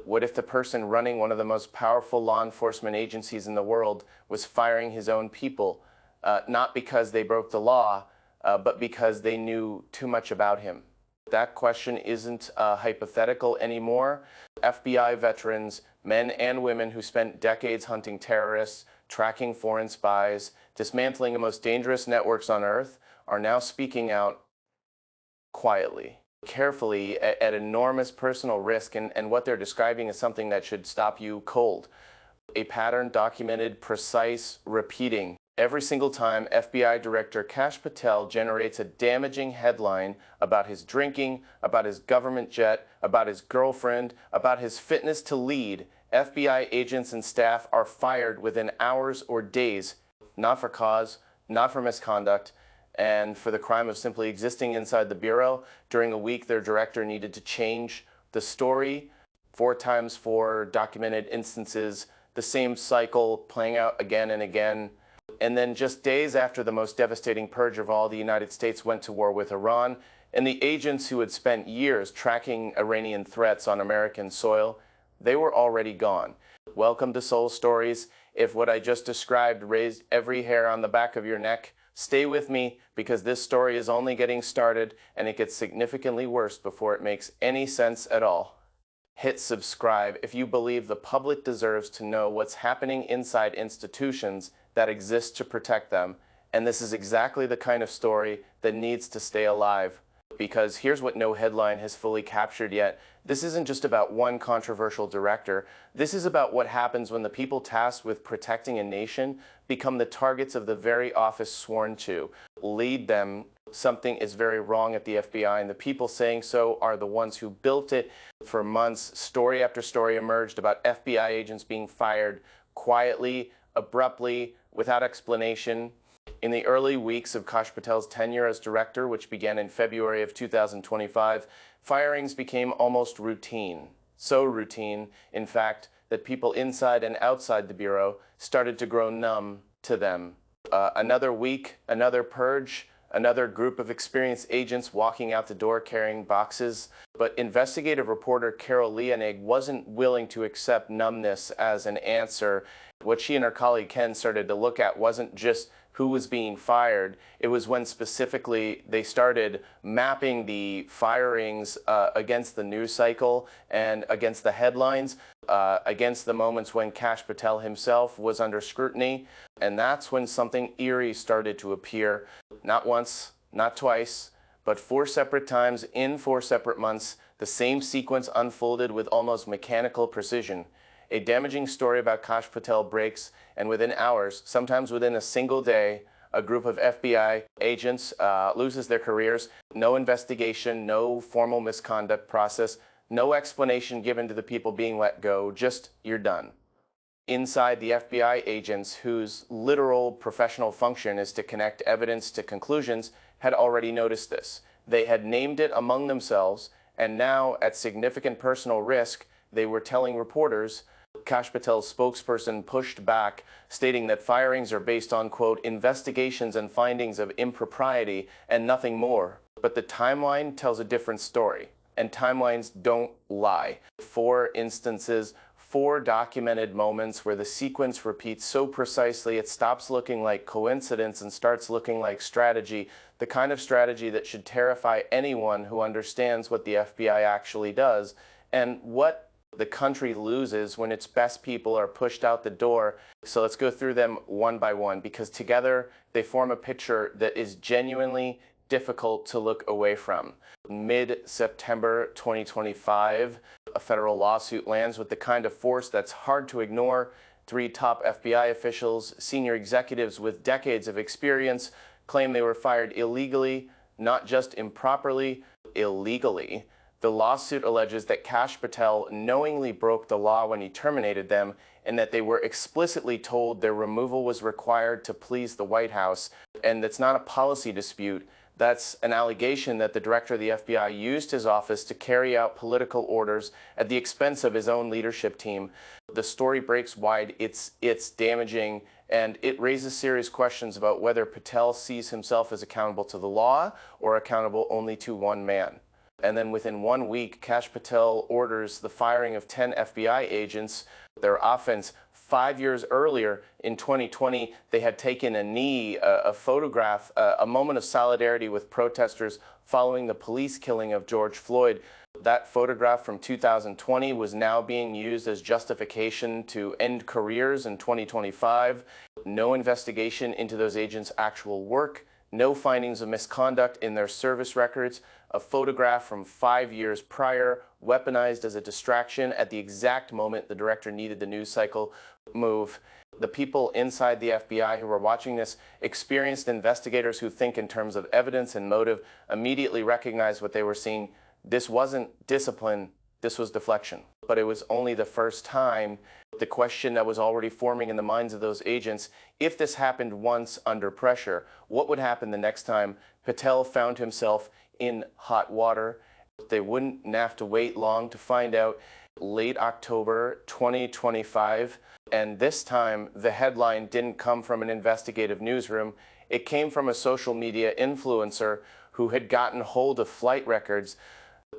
What if the person running one of the most powerful law enforcement agencies in the world was firing his own people, not because they broke the law, but because they knew too much about him? That question isn't hypothetical anymore. FBI veterans, men and women who spent decades hunting terrorists, tracking foreign spies, dismantling the most dangerous networks on Earth, are now speaking out quietly, carefully, at enormous personal risk, and what they're describing is something that should stop you cold. A pattern documented, precise, repeating. Every single time FBI Director Kash Patel generates a damaging headline about his drinking, about his government jet, about his girlfriend, about his fitness to lead, FBI agents and staff are fired within hours or days, not for cause, not for misconduct, and for the crime of simply existing inside the Bureau. During a week, their director needed to change the story 4 times 4 documented instances, the same cycle playing out again and again. And then just days after the most devastating purge of all, the United States went to war with Iran, and the agents who had spent years tracking Iranian threats on American soil, they were already gone. Welcome to Soul Stories. If what I just described raised every hair on the back of your neck, stay with me, because this story is only getting started and it gets significantly worse before it makes any sense at all. Hit subscribe if you believe the public deserves to know what's happening inside institutions that exist to protect them. And this is exactly the kind of story that needs to stay alive. Because here's what no headline has fully captured yet. This isn't just about one controversial director. This is about what happens when the people tasked with protecting a nation become the targets of the very office sworn to lead them. Something is very wrong at the FBI, and the people saying so are the ones who built it. For months, story after story emerged about FBI agents being fired quietly, abruptly, without explanation. In the early weeks of Kash Patel's tenure as director, which began in February of 2025, firings became almost routine. So routine, in fact, that people inside and outside the Bureau started to grow numb to them. Another week, another purge, another group of experienced agents walking out the door carrying boxes. But investigative reporter Carol Leonig wasn't willing to accept numbness as an answer. What she and her colleague Ken started to look at wasn't just who was being fired. It was when specifically they started mapping the firings against the news cycle and against the headlines, against the moments when Kash Patel himself was under scrutiny. And that's when something eerie started to appear. Not once, not twice, but 4 separate times in 4 separate months, the same sequence unfolded with almost mechanical precision. A damaging story about Kash Patel breaks, and within hours, sometimes within a single day, a group of FBI agents loses their careers. No investigation, no formal misconduct process, no explanation given to the people being let go, just you're done. Inside, the FBI agents, whose literal professional function is to connect evidence to conclusions, had already noticed this. They had named it among themselves, and now, at significant personal risk, they were telling reporters. Kash Patel's spokesperson pushed back, stating that firings are based on, quote, investigations and findings of impropriety and nothing more. But the timeline tells a different story, and timelines don't lie. 4 instances, 4 documented moments where the sequence repeats so precisely it stops looking like coincidence and starts looking like strategy, the kind of strategy that should terrify anyone who understands what the FBI actually does and what the country loses when its best people are pushed out the door. So let's go through them one by one, because together they form a picture that is genuinely difficult to look away from. Mid-September 2025, a federal lawsuit lands with the kind of force that's hard to ignore. 3 top FBI officials, senior executives with decades of experience, claim they were fired illegally, not just improperly, illegally. The lawsuit alleges that Kash Patel knowingly broke the law when he terminated them, and that they were explicitly told their removal was required to please the White House. And that's not a policy dispute. That's an allegation that the director of the FBI used his office to carry out political orders at the expense of his own leadership team. The story breaks wide, it's damaging, and it raises serious questions about whether Patel sees himself as accountable to the law or accountable only to one man. And then within 1 week, Kash Patel orders the firing of 10 FBI agents. Their offense 5 years earlier, in 2020, they had taken a knee, a photograph, a moment of solidarity with protesters following the police killing of George Floyd. That photograph from 2020 was now being used as justification to end careers in 2025. No investigation into those agents' actual work, no findings of misconduct in their service records, a photograph from 5 years prior, weaponized as a distraction at the exact moment the director needed the news cycle move. The people inside the FBI who were watching this, experienced investigators who think in terms of evidence and motive, immediately recognized what they were seeing. This wasn't discipline, this was deflection. But it was only the first time. The question that was already forming in the minds of those agents, if this happened once under pressure, what would happen the next time Patel found himself in hot water? They wouldn't have to wait long to find out. Late October 2025, and this time the headline didn't come from an investigative newsroom. It came from a social media influencer who had gotten hold of flight records.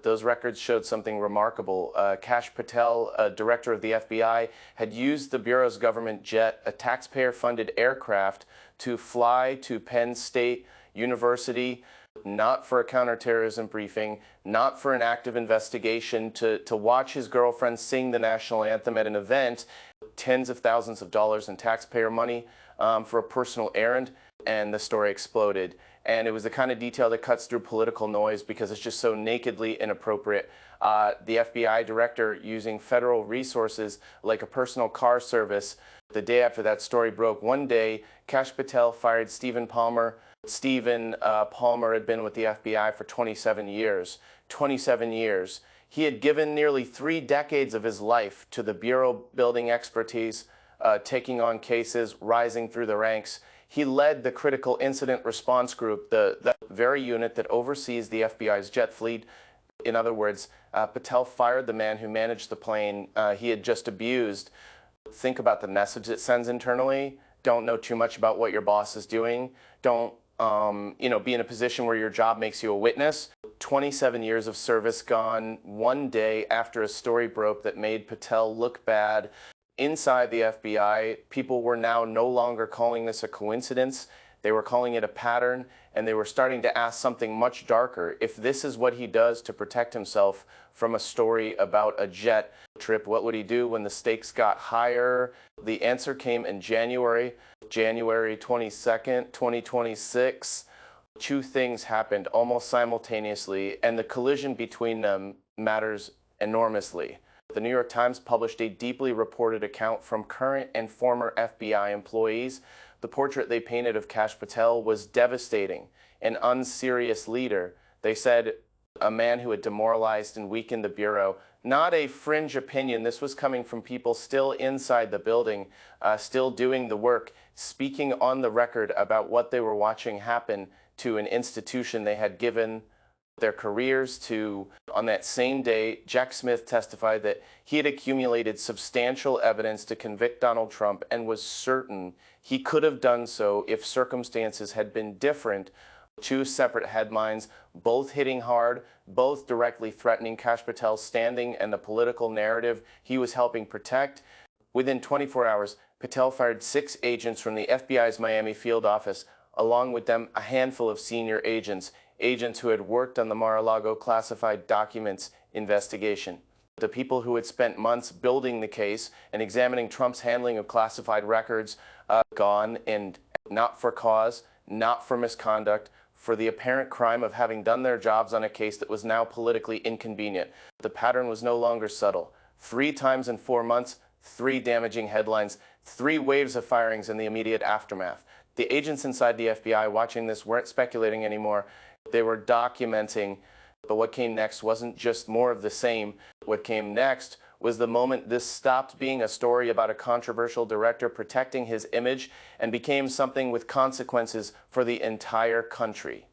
Those records showed something remarkable. Kash Patel, director of the FBI, had used the Bureau's government jet, a taxpayer-funded aircraft, to fly to Penn State University, not for a counterterrorism briefing, not for an active investigation, to watch his girlfriend sing the national anthem at an event, tens of thousands of dollars in taxpayer money for a personal errand, and the story exploded. And it was the kind of detail that cuts through political noise because it's just so nakedly inappropriate. The FBI director using federal resources like a personal car service. The day after that story broke, one day, Kash Patel fired Stephen Palmer. Stephen Palmer had been with the FBI for 27 years. 27 years. He had given nearly 3 decades of his life to the Bureau, building expertise, taking on cases, rising through the ranks. He led the critical incident response group, the very unit that oversees the FBI's jet fleet. In other words, Patel fired the man who managed the plane he had just abused. Think about the message it sends internally. Don't know too much about what your boss is doing. Don't be in a position where your job makes you a witness. 27 years of service gone one day after a story broke that made Patel look bad. Inside the FBI, people were now no longer calling this a coincidence. They were calling it a pattern, and they were starting to ask something much darker. If this is what he does to protect himself from a story about a jet trip, what would he do when the stakes got higher? The answer came in January 22nd, 2026. 2 things happened almost simultaneously, and the collision between them matters enormously. The New York Times published a deeply reported account from current and former FBI employees. The portrait they painted of Kash Patel was devastating, an unserious leader. They said a man who had demoralized and weakened the Bureau. Not a fringe opinion. This was coming from people still inside the building, still doing the work, speaking on the record about what they were watching happen to an institution they had given their careers to. On that same day, Jack Smith testified that he had accumulated substantial evidence to convict Donald Trump and was certain he could have done so if circumstances had been different. 2 separate headlines, both hitting hard, both directly threatening Kash Patel's standing and the political narrative he was helping protect. Within 24 hours, Patel fired 6 agents from the FBI's Miami field office, along with them a handful of senior agents who had worked on the Mar-a-Lago classified documents investigation. The people who had spent months building the case and examining Trump's handling of classified records, gone, and not for cause, not for misconduct, for the apparent crime of having done their jobs on a case that was now politically inconvenient. The pattern was no longer subtle. 3 times in 4 months, 3 damaging headlines, 3 waves of firings in the immediate aftermath. The agents inside the FBI watching this weren't speculating anymore. They were documenting. But what came next wasn't just more of the same. What came next was the moment this stopped being a story about a controversial director protecting his image and became something with consequences for the entire country.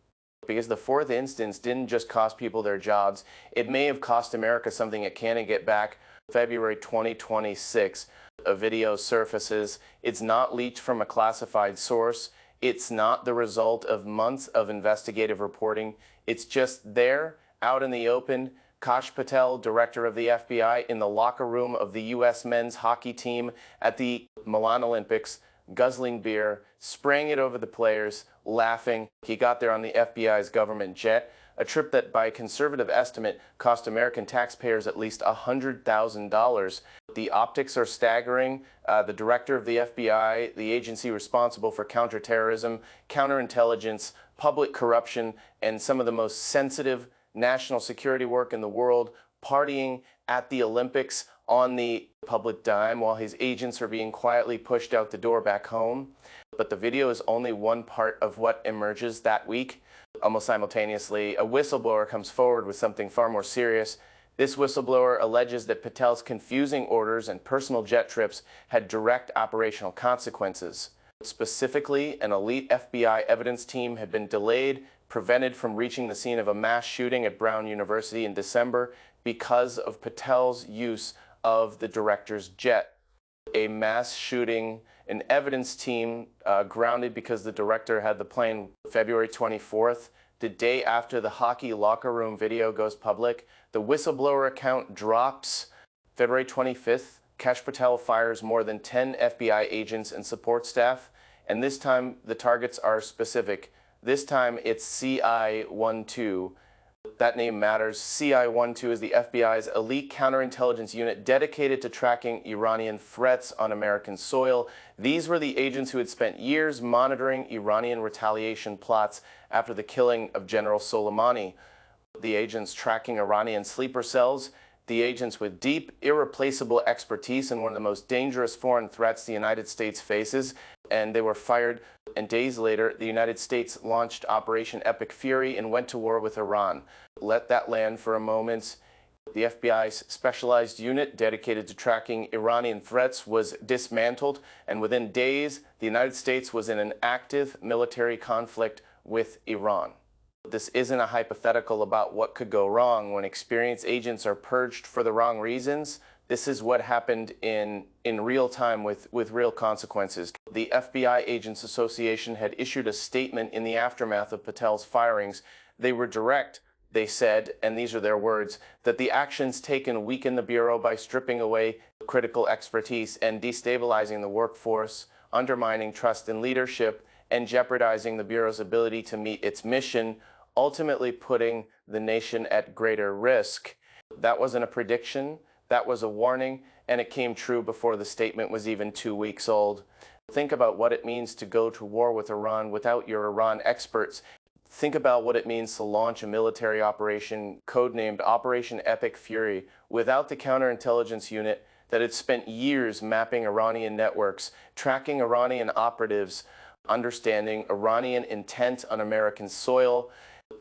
Because the 4th instance didn't just cost people their jobs, it may have cost America something it can't get back. February 2026, a video surfaces. It's not leaked from a classified source. It's not the result of months of investigative reporting. It's just there Out in the open, Kash Patel, director of the FBI, in the locker room of the U.S. men's hockey team at the Milan Olympics, guzzling beer, spraying it over the players, laughing. He got there on the FBI's government jet, a trip that, by conservative estimate, cost American taxpayers at least $100,000. The optics are staggering. The director of the FBI, the agency responsible for counterterrorism, counterintelligence, public corruption, and some of the most sensitive national security work in the world, partying at the Olympics on the public dime while his agents are being quietly pushed out the door back home. But the video is only one part of what emerges that week. Almost simultaneously, a whistleblower comes forward with something far more serious. This whistleblower alleges that Patel's confusing orders and personal jet trips had direct operational consequences. Specifically, an elite FBI evidence team had been delayed, prevented from reaching the scene of a mass shooting at Brown University in December because of Patel's use of the director's jet. A mass shooting, an evidence team grounded because the director had the plane February 24th, the day after the hockey locker room video goes public. The whistleblower account drops. February 25th, Kash Patel fires more than 10 FBI agents and support staff, and this time the targets are specific. This time it's CI-12. That name matters. CI-12 is the FBI's elite counterintelligence unit dedicated to tracking Iranian threats on American soil. These were the agents who had spent years monitoring Iranian retaliation plots after the killing of General Soleimani. The agents tracking Iranian sleeper cells, the agents with deep, irreplaceable expertise in one of the most dangerous foreign threats the United States faces, and they were fired. And days later, the United States launched Operation Epic Fury and went to war with Iran. Let that land for a moment. The FBI's specialized unit dedicated to tracking Iranian threats was dismantled, and within days, the United States was in an active military conflict with Iran. This isn't a hypothetical about what could go wrong when experienced agents are purged for the wrong reasons. This is what happened in real time with real consequences. The FBI Agents Association had issued a statement in the aftermath of Patel's firings. They were direct. They said, and these are their words, that the actions taken weaken the Bureau by stripping away critical expertise and destabilizing the workforce, undermining trust in leadership, and jeopardizing the Bureau's ability to meet its mission, ultimately putting the nation at greater risk. That wasn't a prediction. That was a warning, and it came true before the statement was even 2 weeks old. Think about what it means to go to war with Iran without your Iran experts. Think about what it means to launch a military operation codenamed Operation Epic Fury without the counterintelligence unit that had spent years mapping Iranian networks, tracking Iranian operatives, understanding Iranian intent on American soil.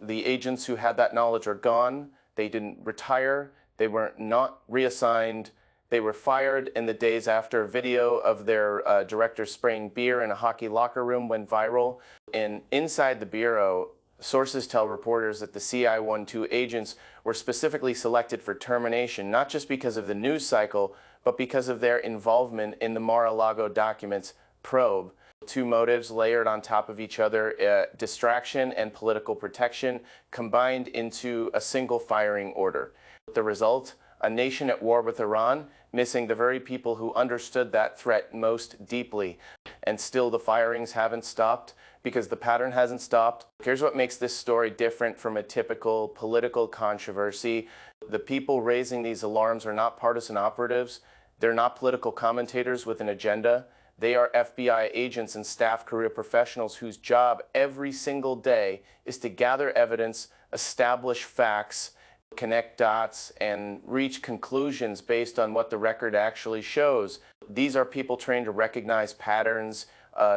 The agents who had that knowledge are gone. They didn't retire. They were not reassigned. They were fired in the days after a video of their director spraying beer in a hockey locker room went viral. And inside the Bureau, sources tell reporters that the CI-12 agents were specifically selected for termination, not just because of the news cycle, but because of their involvement in the Mar-a-Lago documents probe. Two motives layered on top of each other, distraction and political protection, combined into a single firing order. The result, a nation at war with Iran, missing the very people who understood that threat most deeply. And still the firings haven't stopped because the pattern hasn't stopped. Here's what makes this story different from a typical political controversy. The people raising these alarms are not partisan operatives. They're not political commentators with an agenda. They are FBI agents and staff career professionals whose job every single day is to gather evidence, establish facts, connect dots, and reach conclusions based on what the record actually shows. These are people trained to recognize patterns,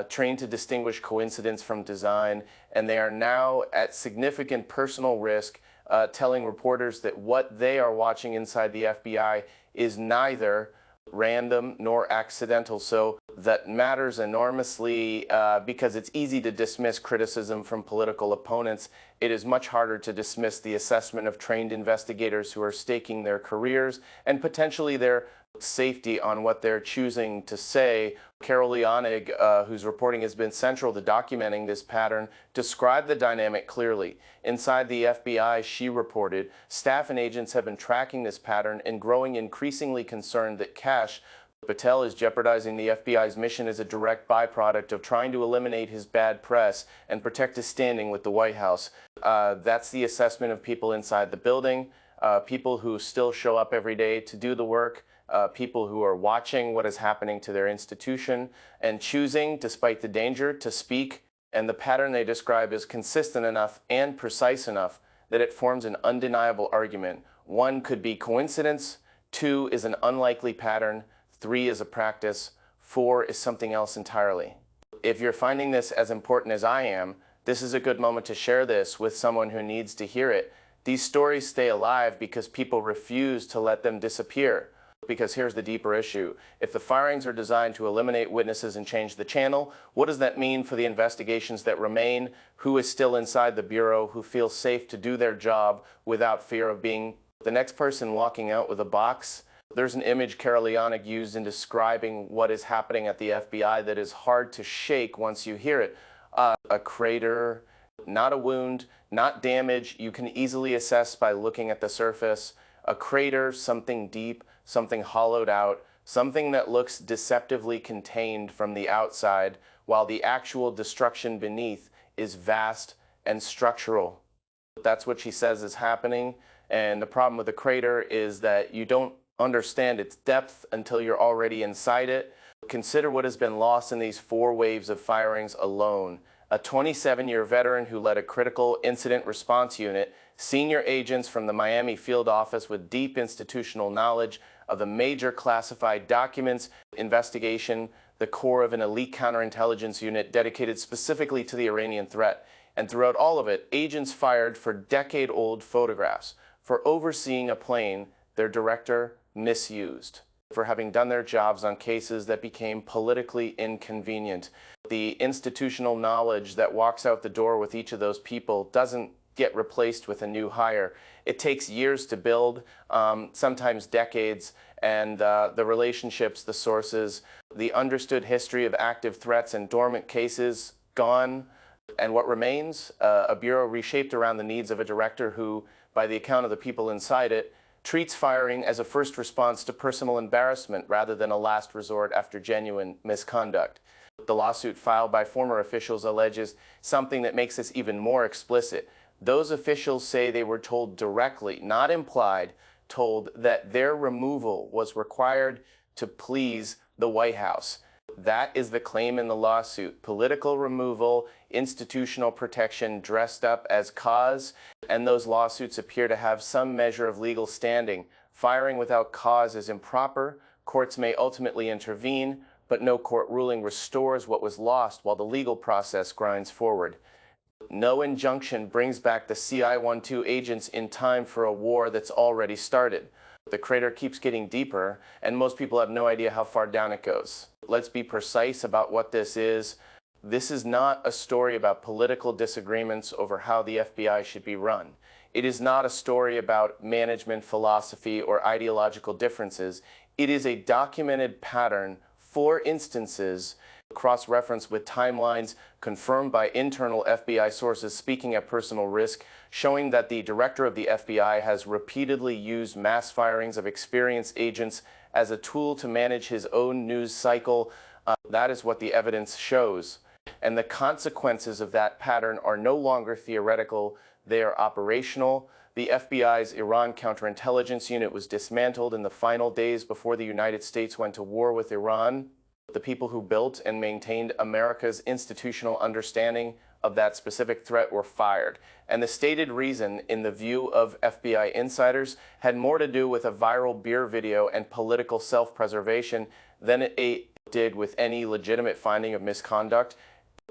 trained to distinguish coincidence from design, and they are now at significant personal risk, telling reporters that what they are watching inside the FBI is neither random nor accidental. So that matters enormously because it's easy to dismiss criticism from political opponents. It is much harder to dismiss the assessment of trained investigators who are staking their careers and potentially their safety on what they're choosing to say. Carol Leonig, whose reporting has been central to documenting this pattern, described the dynamic clearly. Inside the FBI, she reported, staff and agents have been tracking this pattern and growing increasingly concerned that Kash Patel is jeopardizing the FBI's mission as a direct byproduct of trying to eliminate his bad press and protect his standing with the White House. That's the assessment of people inside the building, people who still show up every day to do the work, people who are watching what is happening to their institution and choosing, despite the danger, to speak. And the pattern they describe is consistent enough and precise enough that it forms an undeniable argument. 1 could be coincidence, 2 is an unlikely pattern, 3 is a practice, 4 is something else entirely. If you're finding this as important as I am, this is a good moment to share this with someone who needs to hear it. These stories stay alive because people refuse to let them disappear. Because here's the deeper issue. If the firings are designed to eliminate witnesses and change the channel, what does that mean for the investigations that remain? Who is still inside the Bureau, who feels safe to do their job without fear of being the next person walking out with a box? There's an image Carol Leonig used in describing what is happening at the FBI that is hard to shake once you hear it. A crater, not a wound, not damage you can easily assess by looking at the surface. A crater, something deep, something hollowed out, something that looks deceptively contained from the outside, while the actual destruction beneath is vast and structural. That's what she says is happening. And the problem with the crater is that you don't understand its depth until you're already inside it. Consider what has been lost in these 4 waves of firings alone. A 27-year veteran who led a critical incident response unit, senior agents from the Miami field office with deep institutional knowledge of the major classified documents investigation, the core of an elite counterintelligence unit dedicated specifically to the Iranian threat. And throughout all of it, agents fired for decade-old photographs, for overseeing a plane their director misused, for having done their jobs on cases that became politically inconvenient. The institutional knowledge that walks out the door with each of those people doesn't get replaced with a new hire. It takes years to build, sometimes decades, and the relationships, the sources, the understood history of active threats and dormant cases, gone. And what remains? A bureau reshaped around the needs of a director who, by the account of the people inside it, treats firing as a first response to personal embarrassment rather than a last resort after genuine misconduct. The lawsuit filed by former officials alleges something that makes this even more explicit. Those officials say they were told directly, not implied, told that their removal was required to please the White House. That is the claim in the lawsuit. Political removal, institutional protection dressed up as cause, and those lawsuits appear to have some measure of legal standing. Firing without cause is improper. Courts may ultimately intervene, but no court ruling restores what was lost while the legal process grinds forward. No injunction brings back the CI-12 agents in time for a war that's already started. The crater keeps getting deeper, and most people have no idea how far down it goes. Let's be precise about what this is. This is not a story about political disagreements over how the FBI should be run. It is not a story about management philosophy or ideological differences. It is a documented pattern, 4 instances, cross-referenced with timelines confirmed by internal FBI sources speaking at personal risk, showing that the director of the FBI has repeatedly used mass firings of experienced agents as a tool to manage his own news cycle. That is what the evidence shows. And the consequences of that pattern are no longer theoretical, they are operational. The FBI's Iran counterintelligence unit was dismantled in the final days before the United States went to war with Iran. The people who built and maintained America's institutional understanding of that specific threat were fired. And the stated reason, in the view of FBI insiders, had more to do with a viral beer video and political self-preservation than it did with any legitimate finding of misconduct.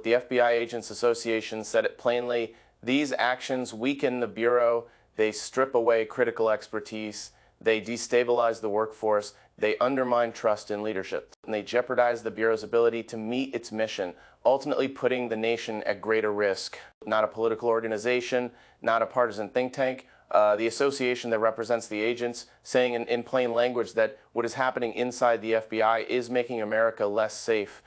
The FBI Agents Association said it plainly, these actions weaken the Bureau, they strip away critical expertise, they destabilize the workforce, they undermine trust in leadership, and they jeopardize the Bureau's ability to meet its mission, ultimately putting the nation at greater risk. Not a political organization, not a partisan think tank, the association that represents the agents, saying in plain language that what is happening inside the FBI is making America less safe.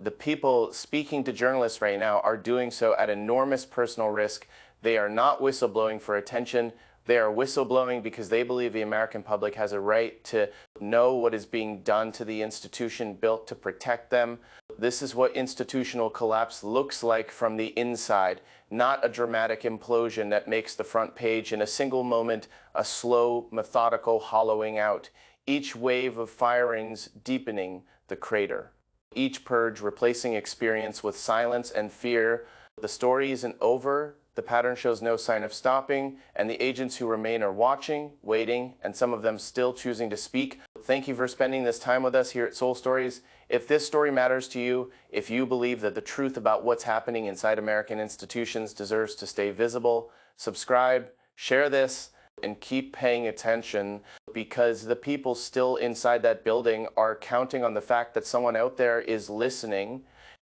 The people speaking to journalists right now are doing so at enormous personal risk. They are not whistleblowing for attention. They are whistleblowing because they believe the American public has a right to know what is being done to the institution built to protect them. This is what institutional collapse looks like from the inside, not a dramatic implosion that makes the front page in a single moment, a slow, methodical hollowing out. Each wave of firings deepening the crater. Each purge replacing experience with silence and fear. The story isn't over. The pattern shows no sign of stopping, and the agents who remain are watching, waiting, and some of them still choosing to speak. Thank you for spending this time with us here at Soul Stories. If this story matters to you, if you believe that the truth about what's happening inside American institutions deserves to stay visible, subscribe, share this, and keep paying attention, because the people still inside that building are counting on the fact that someone out there is listening.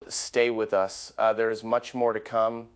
Stay with us. There is much more to come.